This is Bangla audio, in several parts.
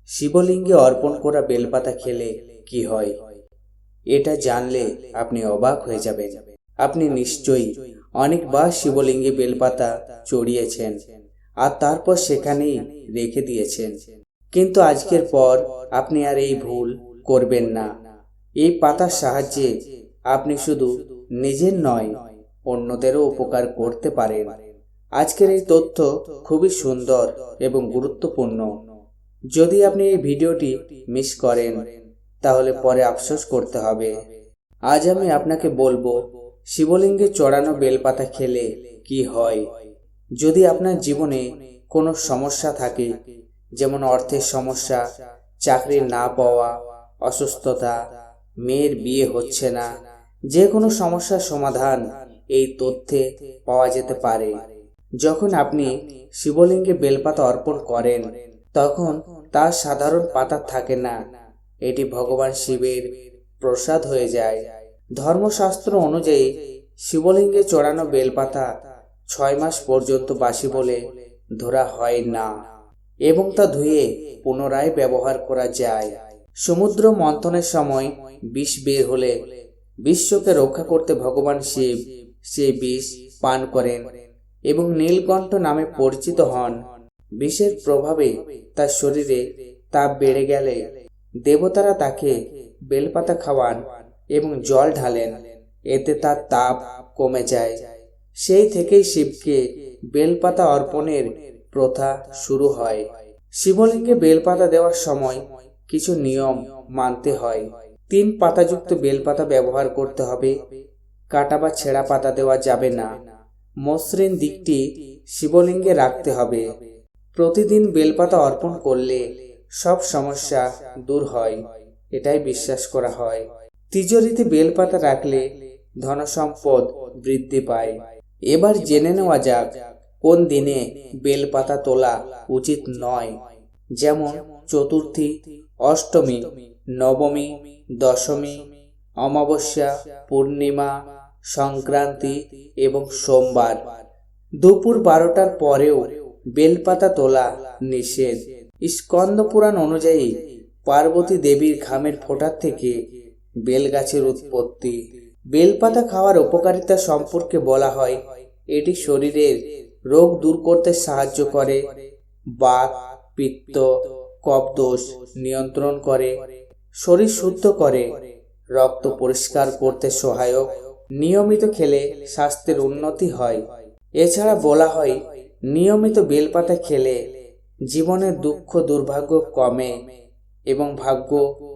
শিবলিঙ্গে অর্পণ করা বেলপাতা খেলে কি হয়, এটা জানলে আপনি অবাক হয়ে যাবেন। আপনি নিশ্চয়ই অনেকবার শিবলিঙ্গে বেলপাতা চড়িয়েছেন আর তারপর সেখানেই রেখে দিয়েছেন, কিন্তু আজকের পর আপনি আর এই ভুল করবেন না। এই পাতার সাহায্যে আপনি শুধু নিজের নয়, অন্যদেরও উপকার করতে পারেন। আজকের এই তথ্য খুবই সুন্দর এবং গুরুত্বপূর্ণ। যদি আপনি এই ভিডিওটি মিস করেন তাহলে পরে আফসোস করতে হবে। আজ আমি আপনাকে বলবো শিবলিঙ্গে চড়ানো বেলপাতা খেলে কি হয়। যদি আপনার জীবনে কোনো সমস্যা থাকে, যেমন অর্থের সমস্যা, চাকরি না পাওয়া, অসুস্থতা, মেয়ের বিয়ে হচ্ছে না, যে কোনো সমস্যার সমাধান এই তথ্যে পাওয়া যেতে পারে। যখন আপনি শিবলিঙ্গে বেলপাতা অর্পণ করেন তখন তা সাধারণ পাতা থাকে না, এটি ভগবান শিবের প্রসাদ হয়ে যায়। ধর্মশাস্ত্র অনুযায়ী শিবলিঙ্গে চড়ানো বেলপাতা 6 মাস পর্যন্ত বাসি বলে ধরা হয় না এবং তা ধুয়ে পুনরায় ব্যবহার করা যায়। সমুদ্র মন্থনের সময় বিষ বের হলে বিশ্বকে রক্ষা করতে ভগবান শিব সেই বিষ পান করেন এবং নীলকণ্ঠ নামে পরিচিত হন। বিষের প্রভাবে তার শরীরে তাপ বেড়ে গেলে দেবতারা তাকে বেলপাতা খাওয়ান এবং জল ঢালেন, এতে তার তাপ কমে যায়। সেই থেকেই শিবকে বেলপাতা অর্পণের প্রথা শুরু হয়। শিবলিঙ্গে বেলপাতা দেওয়ার সময় কিছু নিয়ম মানতে হয়। 3 পাতাযুক্ত বেলপাতা ব্যবহার করতে হবে। কাটা বা ছেঁড়া পাতা দেওয়া যাবে না। মসৃণ দিকটি শিবলিঙ্গে রাখতে হবে। প্রতিদিন বেলপাতা অর্পণ করলে সব সমস্যা দূর হয়, এটাই বিশ্বাস করা হয়। তিজোরিতে বেলপাতা রাখলে ধনসম্পদ বৃদ্ধি পায়। এবার জেনে নেওয়া যাক কোন দিনে বেলপাতা তোলা উচিত নয়, যেমন চতুর্থী, অষ্টমী, নবমী, দশমী, অমাবস্যা, পূর্ণিমা, সংক্রান্তি এবং সোমবার। দুপুর 12টার পরেও বেলপাতা তোলা নিষেধ। স্কন্দ পুরাণ অনুযায়ী পার্বতী দেবীর ঘামের ফোঁটার থেকে বেলগাছের উৎপত্তি। বেলপাতা খাওয়ার উপকারিতা সম্পর্কে বলা হয়, এটি শরীরের রোগ দূর করতে সাহায্য করে, বাত, পিত্ত, কফদোষ নিয়ন্ত্রণ করে, শরীর শুদ্ধ করে, রক্ত পরিষ্কার করতে সহায়ক। নিয়মিত খেলে স্বাস্থ্যের উন্নতি হয়। এছাড়া বলা হয়, নিয়মিত বেলপাতা খেলে জীবনের দুঃখ দুর্ভাগ্য কমে এবং ভাগ্য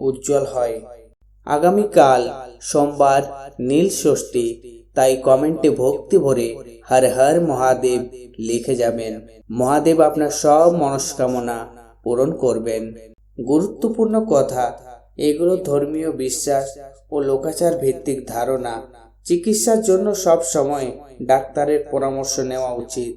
উজ্জ্বল হয়। আগামীকাল সোমবার নীল ষষ্ঠী, তাই কমেন্টে ভক্তি ভরে হর হর মহাদেব লিখে যাবেন। মহাদেব আপনার সব মনস্কামনা পূরণ করবেন। গুরুত্বপূর্ণ কথা, এগুলো ধর্মীয় বিশ্বাস ও লোকাচার ভিত্তিক ধারণা। চিকিৎসার জন্য সব সময় ডাক্তারের পরামর্শ নেওয়া উচিত।